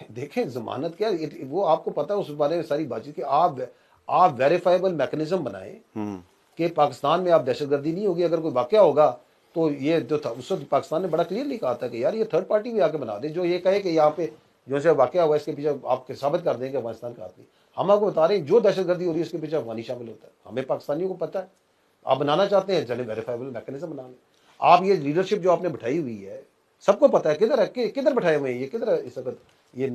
دیکھیں ضمانت کیا وہ آپ کو پتا ہے اس بارے میں ساری بات چیت کہ آپ ویریفائبل میکنزم بنائیں کہ پاکستان میں آپ دہشت گردی نہیں ہوگی. اگر کوئی واقعہ ہوگا تو یہ جو تھا اس وقت پاکستان نے بڑا کلیئرلی کہا تھا کہ یار یہ تھرڈ پارٹی بھی آ کے بنا دے جو یہ کہے کہ یہاں پہ جو سے واقعہ ہوا اس کے پیچھے آپ کے ثابت کر دیں کہ افغانستان کا آدمی. ہم آپ کو بتا رہے ہیں جو دہشت گردی ہو رہی ہے اس کے پیچھے افغانی شامل ہوتا ہے. ہمیں پاکستانیوں کو پتا ہے. آپ بنانا چاہتے ہیں چلے ویریفائبل میکنزم بنا لیں. آپ یہ لیڈرشپ جو آپ نے بٹھائی ہوئی ہے سب کو پتا ہے کدھر ہے، کدھر بٹھائے ہوئے ہیں، یہ کدھر ہے اس وقت. یہ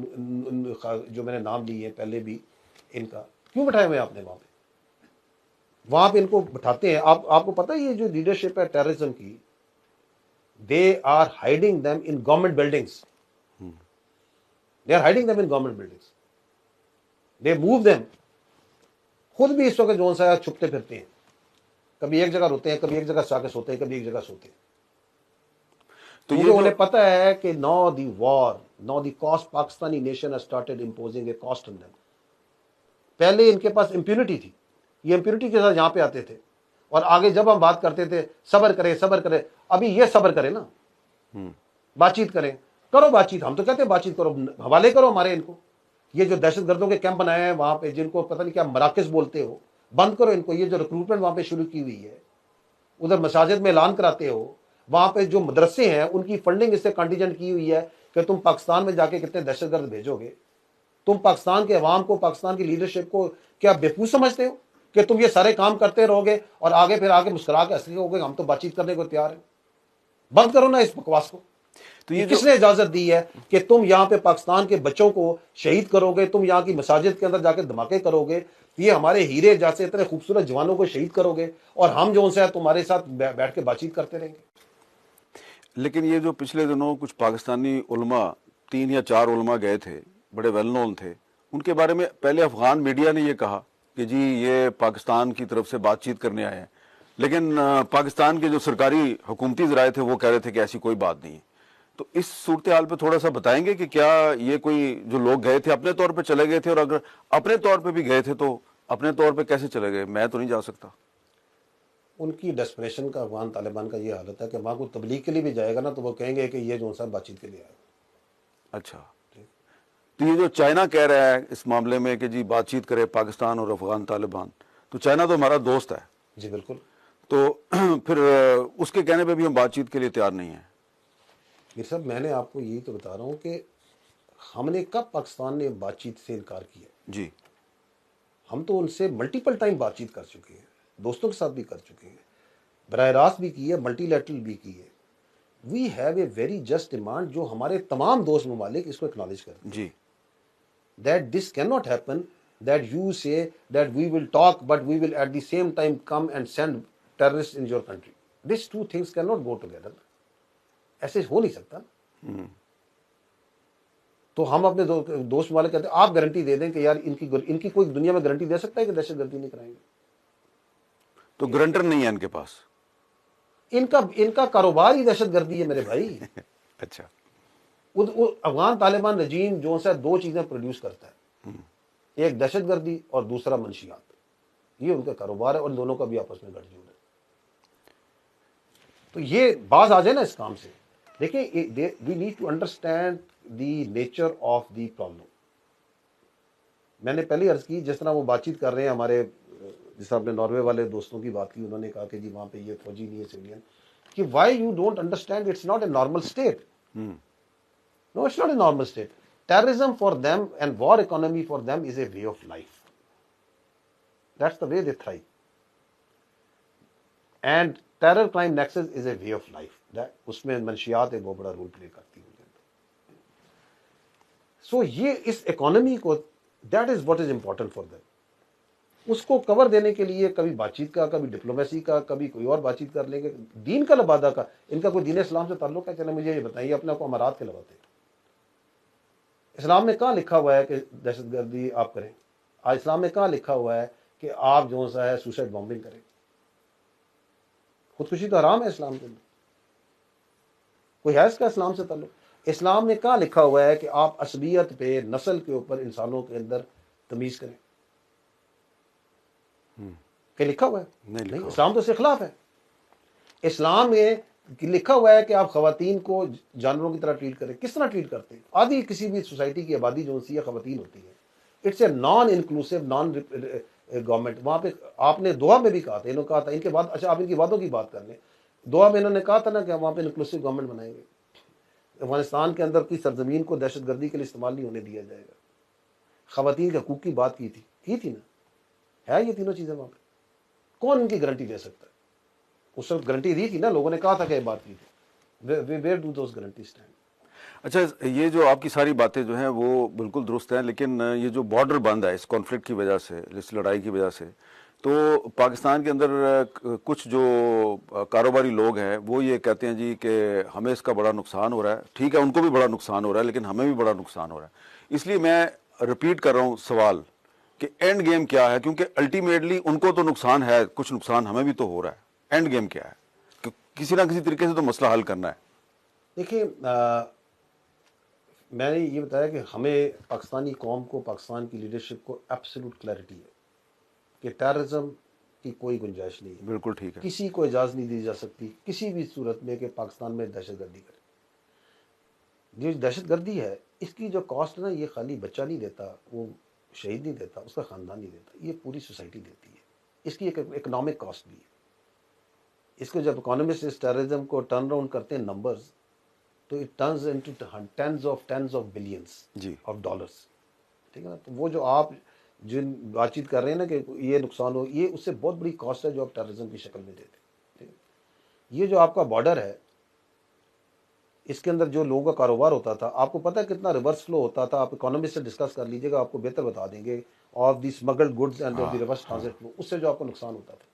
جو میں نے نام لیے ہیں پہلے بھی ان کا کیوں بٹھائے ہوئے ہیں آپ نے وہاں پہ ان کو بٹھاتے ہیں. آپ کو پتا ہے یہ جو لیڈرشپ ہے ٹیررزم کی they are hiding them in government buildings. They are hiding them in government buildings. They move them. خود بھی اس وقت جو سا چھپتے پھرتے ہیں، کبھی ایک جگہ روتے ہیں، کبھی ایک جگہ جا کے سوتے ہیں، کبھی ایک جگہ سوتے ہیں. تو کیونکہ انہیں پتا ہے کہ no the cost Pakistani nation has started imposing a cost on them. پہلے ان کے پاس امپیونٹی تھی، یہ امپیونٹی کے ساتھ یہاں پہ آتے تھے اور آگے جب ہم بات کرتے تھے صبر کرے. ابھی یہ صبر کرے نا، بات چیت کریں، کرو بات چیت. ہم تو کہتے ہیں بات چیت کرو، حوالے کرو ہمارے ان کو. یہ جو دہشت گردوں کے کیمپ بنائے ہیں وہاں پہ جن کو پتہ نہیں کیا مراکز بولتے ہو، بند کرو ان کو. یہ جو ریکروٹمنٹ وہاں پہ شروع کی ہوئی ہے، ادھر مساجد میں اعلان کراتے ہو، وہاں پہ جو مدرسے ہیں ان کی فنڈنگ اس سے کنٹیجنٹ کی ہوئی ہے کہ تم پاکستان میں جا کے کتنے دہشت گرد بھیجو گے. تم پاکستان کے عوام کو، پاکستان کی لیڈرشپ کو کیا بیوقوف سمجھتے ہو کہ تم یہ سارے کام کرتے رہو گے اور آگے پھر مسکرا کے ہنستے ہوگے ہم تو بات چیت کرنے کو تیار ہیں؟ بند کرو نا اس بکواس کو. تو یہ کس نے اجازت دی ہے کہ تم یہاں پہ پاکستان کے بچوں کو شہید کرو گے، تم یہاں کی مساجد کے اندر جا کے دھماکے کرو گے، یہ ہمارے ہیرے جیسے اتنے خوبصورت جوانوں کو شہید کرو گے اور ہم جو ان سے تمہارے ساتھ بیٹھ کے بات چیت کرتے رہیں گے؟ لیکن یہ جو پچھلے دنوں کچھ پاکستانی علماء 3 یا 4 علماء گئے تھے، بڑے ویل نون تھے، ان کے بارے میں پہلے افغان میڈیا نے یہ کہا کہ جی یہ پاکستان کی طرف سے بات چیت کرنے آئے ہیں، لیکن پاکستان کے جو سرکاری حکومتی ذرائع تھے وہ کہہ رہے تھے کہ ایسی کوئی بات نہیں ہے. تو اس صورتحال پہ تھوڑا سا بتائیں گے کہ کیا یہ کوئی جو لوگ گئے تھے اپنے طور پہ چلے گئے تھے، اور اگر اپنے طور پہ بھی گئے تھے تو اپنے طور پہ کیسے چلے گئے؟ میں تو نہیں جا سکتا. ان کی ڈیسپریشن کا افغان طالبان کا یہ حالت ہے کہ وہاں کو تبلیغ کے لیے بھی جائے گا نا تو وہ کہیں گے کہ یہ جو سا بات چیت کے لیے آئے. اچھا، تو یہ جو چائنا کہہ رہا ہے اس معاملے میں کہ جی بات چیت کرے پاکستان اور افغان طالبان، تو چائنا تو ہمارا دوست ہے. جی بالکل. تو پھر اس کے کہنے پہ بھی ہم بات چیت کے لیے تیار نہیں ہیں. میر صاحب میں نے آپ کو یہی تو بتا رہا ہوں کہ ہم نے کب پاکستان نے بات چیت سے انکار کیا؟ جی، ہم تو ان سے ملٹیپل ٹائم بات چیت کر چکے ہیں، دوستوں کے ساتھ بھی کر چکے ہیں، براہ راست بھی کی ہے، ملٹی لیٹرل بھی کی ہے. We have a very just demand جو ہمارے تمام دوست ممالک اس کو اکنالج کرتے ہیں. جی. That this cannot happen, that you say that we will talk but we will at the same time come and send terrorists in your country. These two things cannot go together. ایسے ہو نہیں سکتا. تو ہم اپنے دوست والے کہتے ہیں آپ گارنٹی دے دیں کہ یار ان کی کوئی دنیا میں گارنٹی دے سکتا ہے کہ دہشت گردی نہیں کرائیں گے؟ تو گرنٹر نہیں ہے ان کے پاس. ان کا کاروبار ہی دہشت گردی ہے میرے بھائی. اچھا. افغان طالبان رجیم جو ہے دو چیزیں پروڈیوس کرتا ہے، ایک دہشت گردی اور دوسرا منشیات، یہ ان کا کاروبار ہے اور دونوں کا بھی آپس میں گٹھ جوڑ ہے. تو یہ باز آ جائے نا اس کام سے. دیکھیں we need to understand the nature of the problem. میں نے پہلے عرض کی جس طرح وہ بات چیت کر رہے ہیں ہمارے، جس طرح اپنے ناروے والے دوستوں کی بات کی، انہوں نے کہا کہ جی وہاں پہ یہ فوجی نہیں ہے سویلین، کہ why you don't understand it's not a normal state. No it's not a normal state. Terrorism for them and war economy for them is a way of life. That's the way they thrive. And terror crime nexus is a way of life. اس میں منشیات ایک بہت بڑا role play کرتی ہیں. So یہ اس اکانومی کو، that is what is important for them. اس کو کور دینے کے لیے کبھی بات چیت کا، کبھی ڈپلومیسی کا، کبھی کوئی اور بات چیت کر لیں گے. دین کا لبادہ کا ان کا کوئی دین اسلام سے تعلق ہے؟ چلے مجھے یہ بتائیے، اپنے آپ کو امارات کے لواتے ہیں. اسلام میں کہاں لکھا ہوا ہے کہ دہشت گردی آپ کریں؟ اسلام میں کہاں لکھا ہوا ہے کہ آپ جو سا ہے سوسائڈ بامبنگ کریں؟ خودکشی تو حرام ہے اسلام کے اندر. کوئی ہے اس کا اسلام سے تعلق؟ اسلام میں کہاں لکھا ہوا ہے کہ آپ عصبیت پہ، نسل کے اوپر انسانوں کے اندر تمیز کریں؟ کہ لکھا ہوا ہے؟ نہیں، اسلام تو اس کے خلاف ہے. اسلام میں لکھا ہوا ہے کہ آپ خواتین کو جانوروں کی طرح ٹریٹ کریں. کس طرح ٹریٹ کرتے ہیں؟ آدھی کسی بھی سوسائٹی کی آبادی جو سی ہے خواتین ہوتی ہے. It's a non inclusive, non government. وہاں پہ آپ نے دوحہ میں بھی کہا تھا، انہوں نے کہا تھا ان کے بعد، اچھا آپ ان کی وعدوں کی بات کر لیں. دوحہ میں انہوں نے کہا تھا نا کہ وہاں پہ انکلوسیو گورنمنٹ بنائیں گے. افغانستان کے اندر کی سرزمین کو دہشت گردی کے لیے استعمال نہیں ہونے دیا جائے گا. خواتین کے حقوق کی بات کی تھی نا. ہے یہ تینوں چیزیں وہاں پہ؟ کون ان کی گارنٹی دے سکتا ہے؟ اس وقت گارنٹی دی تھی نا، لوگوں نے کہا تھا کہ یہ بات کی تھی. Where do those guarantee stand? اچھا، یہ جو آپ کی ساری باتیں جو ہیں وہ بالکل درست ہیں، لیکن یہ جو بارڈر بند ہے اس کانفلکٹ کی وجہ سے، اس لڑائی کی وجہ سے، تو پاکستان کے اندر کچھ جو کاروباری لوگ ہیں وہ یہ کہتے ہیں جی کہ ہمیں اس کا بڑا نقصان ہو رہا ہے. ٹھیک ہے، ان کو بھی بڑا نقصان ہو رہا ہے، لیکن ہمیں بھی بڑا نقصان ہو رہا ہے. اس لیے میں ریپیٹ کر رہا ہوں سوال کہ اینڈ گیم کیا ہے، کیونکہ الٹیمیٹلی ان کو تو نقصان ہے، کچھ نقصان ہمیں بھی تو ہو رہا ہے. اینڈ گیم کیا ہے؟ کہ کسی نہ کسی طریقے سے تو مسئلہ حل کرنا ہے. دیکھیے، میں نے یہ بتایا کہ ہمیں پاکستانی قوم کو، پاکستان کی لیڈرشپ کو ایبسولوٹ کلیئرٹی ہے کہ ٹیررزم کی کوئی گنجائش نہیں ہے. بالکل ٹھیک ہے. کسی کو اجازت نہیں دی جا سکتی کسی بھی صورت میں کہ پاکستان میں دہشت گردی کرے. یہ دہشت گردی ہے، اس کی جو کاسٹ ہے نا، یہ خالی بچہ نہیں دیتا، وہ شہید نہیں دیتا، اس کا خاندان نہیں دیتا، یہ پوری سوسائٹی دیتی ہے. اس کی ایک اکنامک کاسٹ بھی ہے. اس کو جب اکانومسٹ اس ٹیررزم کو ٹرن اراؤنڈ کرتے ہیں نمبرز، تو it turns into tens of billions جی آف ڈالرس. ٹھیک ہے نا؟ تو وہ جو آپ جن بات چیت کر رہے ہیں نا کہ یہ نقصان ہو، یہ اس سے بہت بڑی کاسٹ ہے جو آپ ٹیررزم کی شکل میں دیتے ہیں. ٹھیک ہے؟ یہ جو آپ کا بارڈر ہے، اس کے اندر جو لوگوں کا کاروبار ہوتا تھا، آپ کو پتہ ہے کتنا ریورس فلو ہوتا تھا؟ آپ اکانومسٹ سے ڈسکس کر لیجیے گا، آپ کو بہتر بتا دیں گے. Of the smuggled goods and of the reverse transit flow, اس سے جو آپ کو نقصان ہوتا تھا.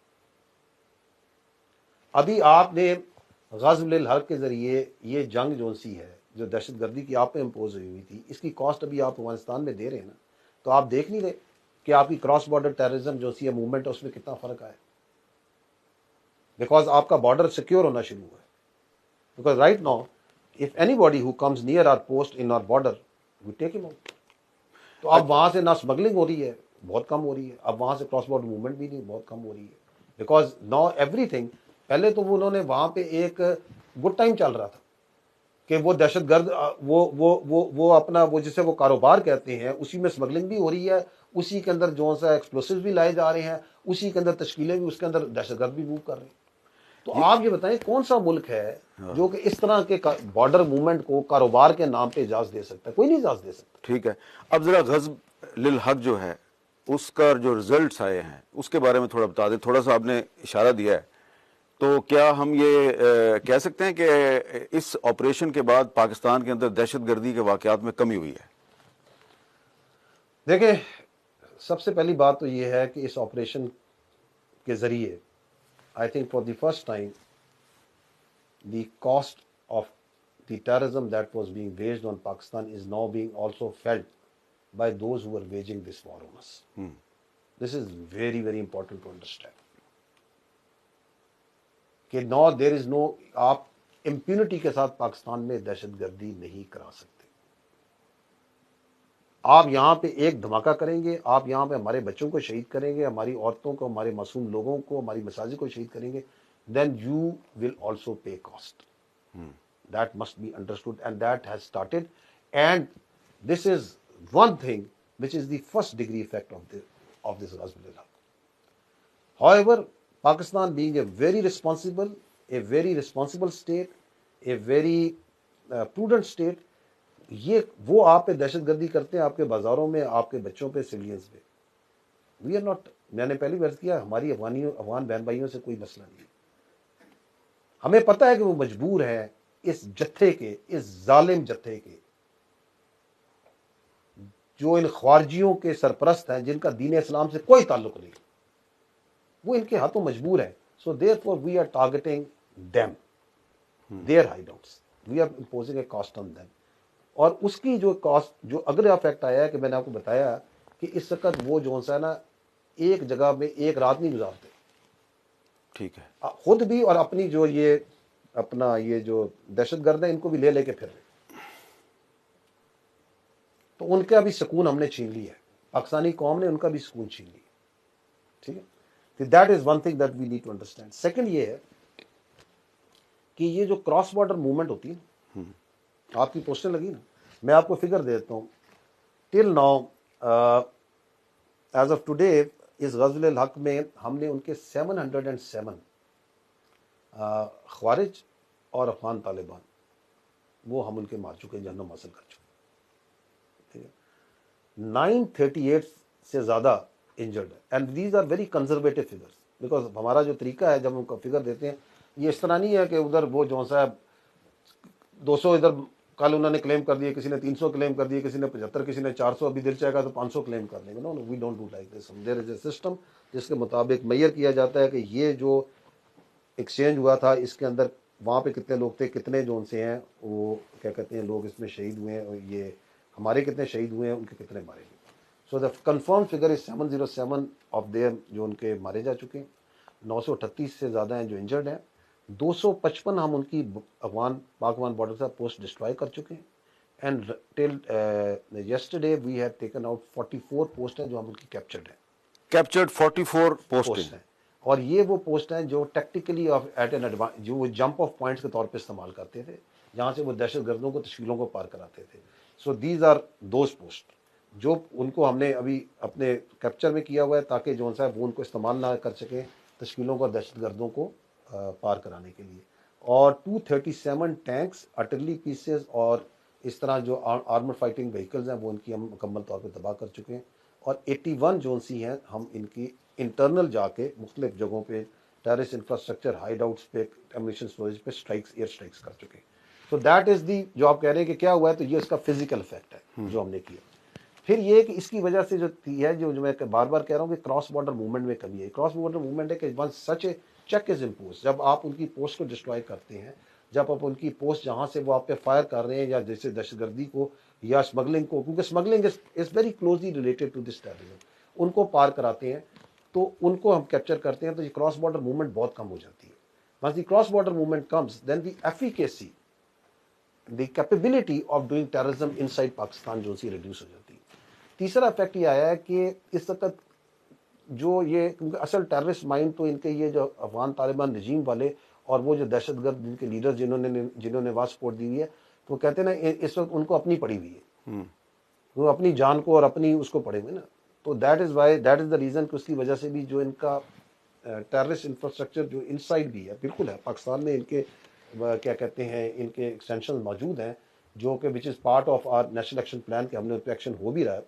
ابھی آپ نے غزو للحق کے ذریعے یہ جنگ جو سی ہے، جو دہشت گردی کی آپ پہ امپوز ہوئی تھی، اس کی کاسٹ ابھی آپ افغانستان میں دے رہے ہیں نا. تو آپ دیکھ نہیں رہے کہ آپ کی کراس بارڈر ٹیررزم جو سی ہے موومنٹ ہے، اس میں کتنا فرق آیا؟ بیکاز آپ کا بارڈر سیکیور ہونا شروع ہوا ہے. Because right now if anybody who comes near our post in our border, we take him out. تو اب وہاں سے نہ اسمگلنگ ہو رہی ہے، بہت کم ہو رہی ہے. اب وہاں سے کراس بارڈر موومنٹ بھی نہیں، بہت کم ہو رہی ہے. بیکاز ناؤ ایوری تھنگ، پہلے تو انہوں نے وہاں پہ ایک گڈ ٹائم چل رہا تھا کہ وہ دہشت گرد وہ اپنا وہ جسے وہ کاروبار کہتے ہیں، اسی میں اسمگلنگ بھی ہو رہی ہے، اسی کے اندر جو سا ایکسپلوسیو بھی لائے جا رہے ہیں، اسی کے اندر تشکیلیں بھی، اس کے اندر دہشت گرد بھی موو کر رہے ہیں. تو آپ یہ بتائیں کون سا ملک ہے جو کہ اس طرح کے بارڈر موومنٹ کو کاروبار کے نام پہ اجازت دے سکتا ہے؟ کوئی نہیں اجازت دے سکتا. ٹھیک ہے. اب ذرا غزو للحق جو ہے اس کا جو رزلٹس آئے ہیں اس کے بارے میں تھوڑا بتا دیں. تھوڑا سا آپ نے اشارہ دیا ہے، تو کیا ہم یہ کہہ سکتے ہیں کہ اس آپریشن کے بعد پاکستان کے اندر دہشت گردی کے واقعات میں کمی ہوئی ہے؟ دیکھیں، سب سے پہلی بات تو یہ ہے کہ اس آپریشن کے ذریعے I think for the first time the cost of the terrorism that was being waged on Pakistan is now being also felt by those who are waging this war on us. This is very, very important to understand. کہ now there is no، آپ impunity کے ساتھ پاکستان میں دہشت گردی نہیں کرا سکتے. آپ یہاں پہ ایک دھماکہ کریں گے, آپ یہاں پہ ہمارے بچوں کو شہید کریں گے, ہماری عورتوں کو, ہمارے معصوم لوگوں کو, ہماری مساجد کو شہید کریں گے, then you will also pay cost. That must be understood and that has started, and this is one thing which is the first degree effect of this Ghazwat al-Haq. However, Pakistan being a very responsible state, a very prudent state, یہ وہ آپ پہ دہشت گردی کرتے ہیں آپ کے بازاروں میں, آپ کے بچوں پہ, سویلینز پہ. وی آر ناٹ, میں نے پہلی عرض کیا, ہماری افغان بہن بھائیوں سے کوئی مسئلہ نہیں ہے. ہمیں پتہ ہے کہ وہ مجبور ہیں اس جتھے کے, اس ظالم جتھے کے, جو ان خارجیوں کے سرپرست ہیں جن کا دین اسلام سے کوئی تعلق نہیں, وہ ان کے ہاتھوں مجبور ہیں. سو therefore we are targeting them, their hideouts. We are imposing a cost on them. اور اس کی جو کاسٹ, جو اگلا افیکٹ آیا ہے کہ میں نے آپ کو بتایا کہ اس وقت وہ جو ہے نا ایک جگہ میں ایک رات نہیں گزارتے. ٹھیک ہے, خود بھی اور اپنی جو یہ اپنا یہ جو دہشت گرد ہیں ان کو بھی لے کے پھر رہے. تو ان کا بھی سکون ہم نے چھین لیا ہے, پاکستانی قوم نے ان کا بھی سکون چھین لیا. ٹھیک ہے, that is one thing that we need to understand. Second یہ ہے کہ یہ جو کراس بارڈر موومنٹ ہوتی ہے, آپ کی پوسٹیں لگی نا, میں آپ کو فگر دیتا ہوں. Till now as of today اس غزوہ الحق میں ہم نے ان کے 707 خوارج اور افغان طالبان وہ ہم ان کے مار چکے, جہنم حاصل کر چکے. ٹھیک ہے, 938 سے زیادہ انجرڈ ہے. And these are very conservative figures, because ہمارا جو طریقہ ہے جب ہم کا فگر دیتے ہیں یہ اس طرح نہیں ہے کہ ادھر وہ جو صاحب 200 ادھر کل انہوں نے کلیم کر دیے, کسی نے 300 کلیم کر دیے, کسی نے 75, کسی نے 400, ابھی دل چاہے گا تو 500 کلیم کر لیں گے. No we don't do like this. There is a system جس کے مطابق میئر کیا جاتا ہے کہ یہ جو ایکسچینج ہوا تھا اس کے اندر وہاں پہ کتنے لوگ تھے, کتنے جو ان سے ہیں وہ کیا کہتے ہیں لوگ اس میں شہید ہوئے ہیں, اور یہ ہمارے کتنے شہید ہوئے ہیں, ان کے کتنے مارے گئے. So the confirm figure is 707 of their جو ان کے مارے جا چکے ہیں. 938 سے زیادہ ہیں جو انجرڈ ہیں. 255 ہم ان کی پاک افغان بارڈر سے پوسٹ ڈسٹرائے کر چکے ہیں. And till yesterday we have taken out 44 post ہیں جو ہم ان کی کیپچرڈ ہیں. کیپچرڈ 44 پوسٹ پوسٹ ہیں, اور یہ وہ پوسٹ ہیں جو ٹیکٹیکلی ایٹ این ایڈوانس, جو وہ جمپ آف پوائنٹس کے طور پہ استعمال کرتے تھے, جہاں سے وہ دہشت گردوں کو, تشکیلوں کو پار کراتے تھے. So these are those post جو ان کو ہم نے ابھی اپنے کیپچر میں کیا ہوا ہے تاکہ جو صاحب وہ ان کو استعمال نہ کر سکیں تشکیلوں کو اور دہشت گردوں کو پار کرانے کے لیے. اور 237 ٹینکس, آرٹلری پیسز اور اس طرح جو آرمر فائٹنگ وہیکلز ہیں وہ ان کی ہم مکمل طور پہ تباہ کر چکے ہیں. اور 81 جو سی ہیں ہم ان کی انٹرنل جا کے مختلف جگہوں پہ ٹیررسٹ انفراسٹرکچر, ہائیڈ آؤٹس پہ, ایمونیشن اسٹوریج پہ اسٹرائکس, ایئر اسٹرائکس کر چکے ہیں. تو دیٹ از دی, جو آپ کہہ رہے ہیں کہ کیا ہوا ہے, تو یہ اس کا فزیکل افیکٹ ہے جو ہم نے کیا. پھر یہ کہ اس کی وجہ سے جو ہے جو میں بار بار کہہ رہا ہوں کہ کراس بارڈر موومنٹ میں کمی ہے. کراس بارڈر موومنٹ ہے کہ ون سچ اے چیک از امپوز, جب آپ ان کی پوسٹ کو ڈسٹرائے کرتے ہیں, جب آپ ان کی پوسٹ جہاں سے وہ آپ پہ فائر کر رہے ہیں, یا جیسے دہشت گردی کو یا اسمگلنگ کو, کیونکہ smuggling is very closely related to this terrorism, ان کو پار کراتے ہیں تو ان کو ہم کیپچر کرتے ہیں, تو یہ کراس بارڈر موومنٹ بہت کم ہو جاتی ہے. Once the cross border movement comes, then the efficacy, the capability of doing terrorism inside Pakistan جو سی ریڈیوس ہو جاتی ہے. تیسرا افیکٹ یہ آیا ہے کہ اس وقت جو یہ, کیونکہ اصل ٹیررسٹ مائنڈ تو ان کے یہ جو افغان طالبان رجیم والے اور وہ جو دہشت گرد جن کے لیڈر جنہوں نے واس سپورٹ دی ہوئی ہے, تو وہ کہتے ہیں نا اس وقت ان کو اپنی پڑی ہوئی ہے, وہ اپنی جان کو اور اپنی اس کو پڑے ہوئے نا. تو that is why, that is the reason کہ اس کی وجہ سے بھی جو ان کا ٹیررسٹ انفراسٹرکچر جو ان سائڈ بھی ہے, بالکل ہے پاکستان میں, ان کے کیا کہتے ہیں ان کے ایکسٹینشن موجود ہیں جو کہ which is part of our national action plan کہ ہم نے ان پہ ایکشن ہو بھی رہا ہے.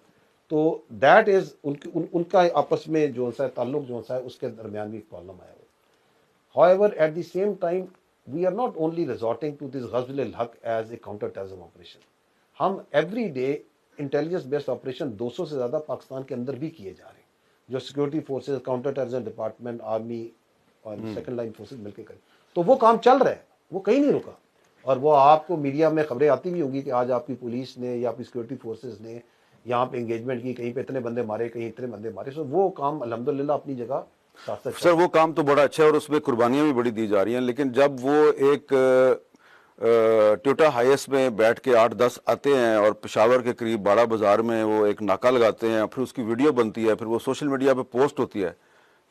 تو دیٹ از ان کا آپس میں جو سا تعلق جو سا ہے اس کے درمیان بھی ایک پرابلم آیا ہوا. However, at the same time, we are not only resorting to this Ghazw al-Haq as a counter-terrorism operation. ہم every day intelligence based operation 200 سے زیادہ پاکستان کے اندر بھی کیے جا رہے ہیں, جو security forces, counter terrorism department, army اور سیکنڈ لائن فورسز مل کے کریں. تو وہ کام چل رہا ہے, وہ کہیں نہیں رکا. اور وہ آپ کو میڈیا میں خبریں آتی بھی ہوں گی کہ آج آپ کی پولیس نے یا آپ کی سیکورٹی فورسز نے یہاں پہ انگیجمنٹ کی, کہیں پہ اتنے بندے مارے, کہیں اتنے بندے مارے. سو وہ کام الحمدللہ اپنی جگہ سر وہ کام تو بڑا اچھا ہے اور اس میں قربانیاں بھی بڑی دی جا رہی ہیں, لیکن جب وہ ایک ٹوٹا ہائیس میں بیٹھ کے 8-10 آتے ہیں اور پشاور کے قریب باڑہ بازار میں وہ ایک ناکہ لگاتے ہیں, پھر اس کی ویڈیو بنتی ہے, پھر وہ سوشل میڈیا پہ پوسٹ ہوتی ہے,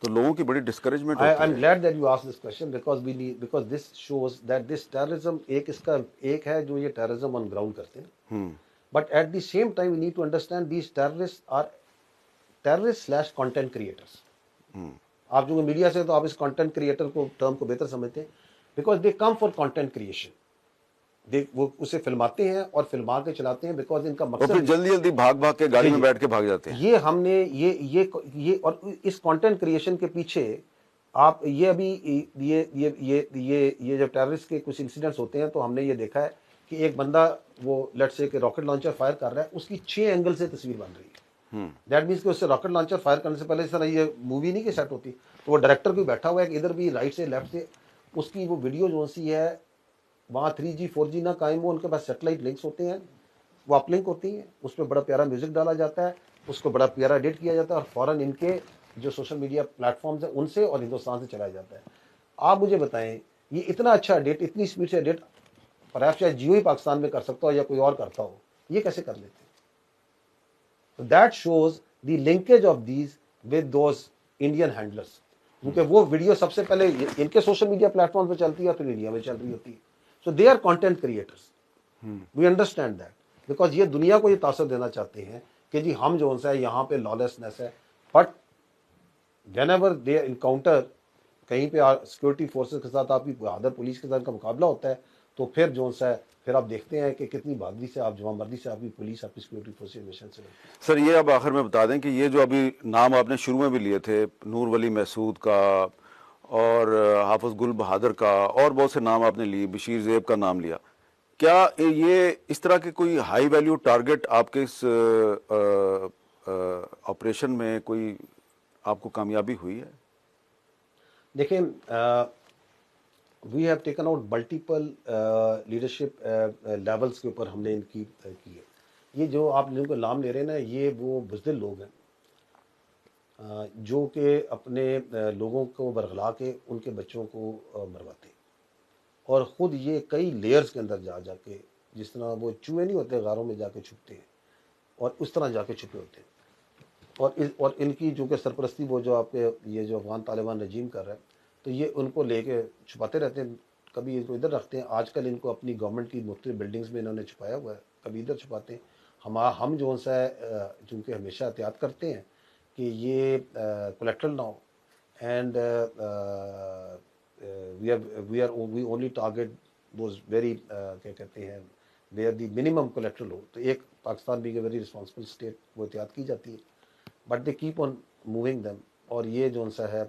تو لوگوں کی بڑی ڈسکریجمنٹ ہوتی I'm ہے. glad that you asked this question because this shows that this terrorism ایک ہے جو یہ terrorism on ground کرتے ہیں. But at the same time we need to understand these terrorists are terrorists/content creators. آپ جو میڈیا سے تو آپ اس content creator کو ٹرم کو بہتر سمجھتے ہیں because they come for content creation. وہ اسے فلماتے ہیں اور فلما کے چلاتے ہیں بیکاز ان کا اور پھر مقصد جلدی جلدی بھاگ بھاگ کے گاڑی میں بیٹھ کے بھاگ جاتے ہیں. یہ ہم نے یہ اور اس کانٹینٹ کریشن کے پیچھے آپ یہ ابھی یہ جب ٹیررسٹ کے کچھ انسیڈنٹس ہوتے ہیں تو ہم نے یہ دیکھا ہے کہ ایک بندہ وہ لیٹس سے کہ راکٹ لانچر فائر کر رہا ہے, اس کی 6 اینگل سے تصویر بن رہی ہے. دیٹ مینس کہ اس سے راکٹ لانچر فائر کرنے سے پہلے اس طرح یہ مووی نہیں کہ سیٹ ہوتی, تو وہ ڈائریکٹر بھی بیٹھا ہوا ہے کہ ادھر بھی رائٹ سے لیفٹ سے اس کی وہ ویڈیو جو سی ہے وہاں 3G 4G نہ قائم ہو, ان کے پاس سیٹلائٹ لنکس ہوتے ہیں, وہ اپ لنک ہوتی ہیں, اس پہ بڑا پیارا میوزک ڈالا جاتا ہے, اس کو بڑا پیارا ایڈٹ کیا جاتا ہے اور فوراً ان کے جو سوشل میڈیا پلیٹ فارمز ہیں ان سے اور ہندوستان سے چلایا جاتا ہے. آپ مجھے بتائیں یہ اتنا اچھا ایڈٹ, اتنی اسپیڈ سے ایڈٹ پرہیپس شاید جیو ہی پاکستان میں کر سکتا ہو یا کوئی اور کرتا ہو, یہ کیسے کر لیتے ہیں؟ That shows the linkage of these with those Indian handlers, کیونکہ وہ ویڈیو سب سے پہلے ان کے سوشل میڈیا پلیٹ فارم پہ چلتی ہے اور پھر انڈیا میں چل رہی ہوتی ہے. So they are content creators, we understand that, because یہ دنیا کو یہ تاثر دینا چاہتے ہیں کہ جی ہم جو ہے یہاں پہ لالسنس ہے. But when ever they encounter کہیں پہ سیکورٹی فورسز کے ساتھ آپ کی ادر پولیس کے ساتھ کا مقابلہ ہوتا ہے تو پھر جو ہے پھر آپ دیکھتے ہیں کہ کتنی بہادری سے آپ جوان مردی سے آپ کی پولیس آپ کی سیکورٹی فورسز مشن سے. سر یہ اب آخر میں بتا دیں کہ یہ جو ابھی نام آپ نے شروع میں بھی لیے تھے, نور ولی محسود کا اور حافظ گل بہادر کا اور بہت سے نام آپ نے لیے, بشیر زیب کا نام لیا, کیا یہ اس طرح کے کوئی ہائی ویلیو ٹارگٹ آپ کے اس آپریشن میں کوئی آپ کو کامیابی ہوئی ہے؟ دیکھیں we have taken out multiple leadership levels کے اوپر ہم نے ان کی ہے. یہ جو آپ جن کو نام لے رہے ہیں نا یہ وہ بزدل لوگ ہیں جو کہ اپنے لوگوں کو برگلا کے ان کے بچوں کو مرواتے ہیں, اور خود یہ کئی لیئرز کے اندر جا کے جس طرح وہ چوہے نہیں ہوتے غاروں میں جا کے چھپتے ہیں اور اس طرح جا کے چھپے ہوتے ہیں. اور ان کی جو کہ سرپرستی وہ جو آپ کے یہ جو افغان طالبان رجیم کر رہا ہے تو یہ ان کو لے کے چھپاتے رہتے ہیں, کبھی ان کو ادھر رکھتے ہیں. آج کل ان کو اپنی گورنمنٹ کی مختلف بلڈنگز میں انہوں نے چھپایا ہوا ہے, کبھی ادھر چھپاتے ہیں. ہم جو ہے چونکہ ہمیشہ احتیاط کرتے ہیں کہ یہ کولیکٹرل نہ ہو, and we only target those very کیا کہتے ہیں ویئر دی منیمم کولیکٹرل ہو. تو ایک پاکستان بھی ویری رسپانسبل اسٹیٹ وہ احتیاط کی جاتی ہے, but they keep on moving them. اور یہ جو سا ہے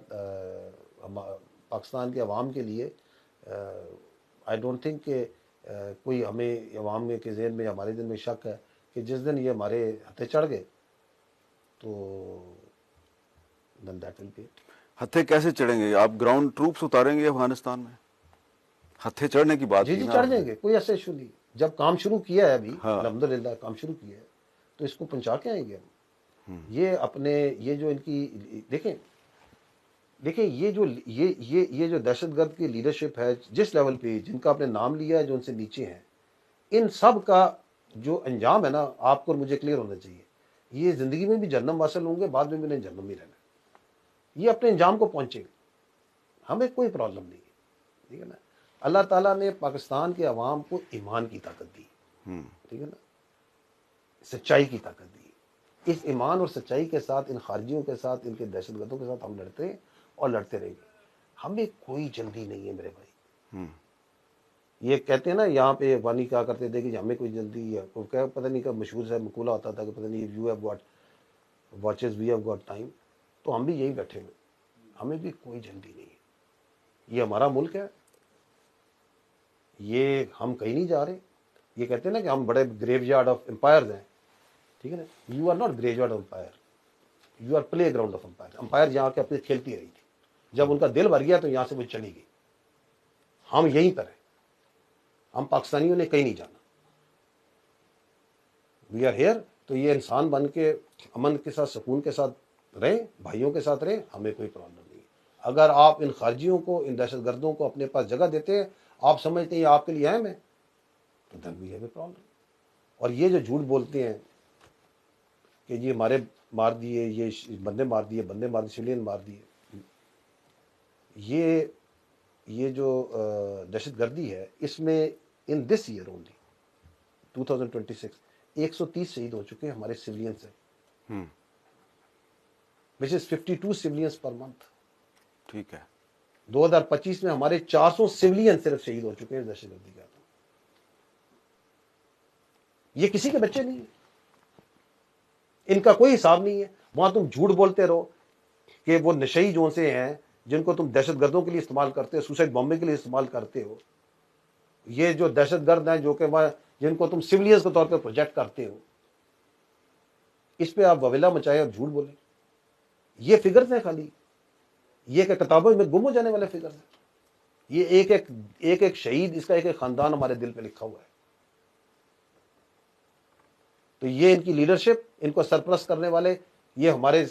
پاکستان کے عوام کے لیے آئی ڈونٹ تھنک کہ کوئی ہمیں عوام کے ذہن میں ہمارے دل میں شک ہے کہ جس دن یہ ہمارے ہتھے چڑھ گئے تو then that will be it. ہتھے کیسے چڑھیں گے؟ آپ گراؤنڈ ٹروپس اتاریں گے افغانستان میں؟ ہتھے چڑھنے کی بات جی کی نا چڑھ جائیں گے, کوئی ایسا ایشو نہیں. جب کام شروع کیا ہے ابھی ہاں. الحمدللہ کام شروع کیا ہے تو اس کو پہنچا کے آئیں گے ہم. یہ اپنے یہ جو ان کی دیکھیں یہ جو دہشت گرد کی لیڈرشپ ہے جس لیول پہ جن کا آپ نے نام لیا ہے جو ان سے نیچے ہیں, ان سب کا جو انجام ہے نا آپ کو اور مجھے کلیئر ہونا چاہیے. یہ زندگی میں بھی جہنم حاصل ہوں گے, بعد میں بھی انہیں جہنم ہی رہنا ہے. یہ اپنے انجام کو پہنچیں گے, ہمیں کوئی پرابلم نہیں ہے, ٹھیک ہے نا. اللہ تعالیٰ نے پاکستان کے عوام کو ایمان کی طاقت دی, ٹھیک ہے نا, سچائی کی طاقت دی. اس ایمان اور سچائی کے ساتھ ان خارجیوں کے ساتھ ان کے دہشت گردوں کے ساتھ ہم لڑتے ہیں اور لڑتے رہیں گے. ہمیں کوئی جلدی نہیں ہے میرے بھائی. یہ کہتے ہیں نا یہاں پہ وانی کہا کرتے تھے کہ ہمیں کوئی جلدی ہے, پتہ نہیں کب مشہور سے مقولہ ہوتا تھا کہ پتہ نہیں you have got watches we have got time. تو ہم بھی یہی بیٹھے ہوئے, ہمیں بھی کوئی جلدی نہیں ہے. یہ ہمارا ملک ہے, یہ ہم کہیں نہیں جا رہے. یہ کہتے ہیں نا کہ ہم بڑے گریو یارڈ آف امپائرز ہیں, ٹھیک ہے نا. You are not graveyard of empire, you are playground of empire. Empire یہاں کے اپنے کھیلتی رہی تھی, جب ان کا دل بھر گیا تو یہاں سے وہ چلی گئی. ہم یہیں پر ہیں, ہم پاکستانیوں نے کہیں نہیں جانا. We are here. تو یہ انسان بن کے امن کے ساتھ سکون کے ساتھ رہیں, بھائیوں کے ساتھ رہیں, ہمیں کوئی پرابلم نہیں. اگر آپ ان خارجیوں کو ان دہشت گردوں کو اپنے پاس جگہ دیتے ہیں آپ سمجھتے ہیں یہ آپ کے لیے اہم ہے تو دین وی ہیو اے پرابلم. اور یہ جو جھوٹ بولتے ہیں کہ یہ ہمارے مار دیے، یہ بندے مار دیے، سویلین مار دیے، یہ جو دہشت گردی ہے اس میں ان دس ایئر اونلی 2026 130 شہید ہو چکے ہیں ہمارے سویلین سے، which is 52 civilians per month. ٹھیک ہے. 2025 میں ہمارے 400 سویلین صرف شہید ہو چکے ہیں دہشت گردی کے ہاتھوں. یہ کسی کے بچے نہیں ہیں، ان کا کوئی حساب نہیں ہے. وہاں تم جھوٹ بولتے رہو کہ وہ نشئی جو سے ہیں جن کو تم دہشت گردوں کے لیے استعمال کرتے ہو، سوسائڈ بامبنگ کے لیے استعمال کرتے ہو، یہ جو دہشت گرد ہیں جو کہ جن کو تم سویلینز کے طور پہ پروجیکٹ کرتے ہو، اس پہ آپ وویلا مچائے اور جھوٹ بولیں. یہ فگرز ہیں خالی، یہ کہ کتابوں میں گم ہو جانے والے فگرز ہیں. یہ ایک شہید، اس کا ایک خاندان ہمارے دل پہ لکھا ہوا ہے. تو یہ ان کی لیڈرشپ، ان کو سرپرست کرنے والے، یہ ہمارے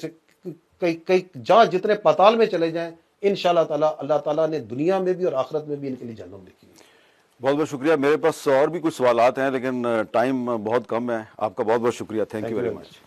کئی جہاں جتنے پاتال میں چلے جائیں انشاءاللہ تعالی اللہ تعالیٰ نے دنیا میں بھی اور آخرت میں بھی ان کے لیے جہنم لکھی ہے. بہت بہت شکریہ. میرے پاس اور بھی کچھ سوالات ہیں لیکن ٹائم بہت کم ہے. آپ کا بہت بہت شکریہ. Thank you very much.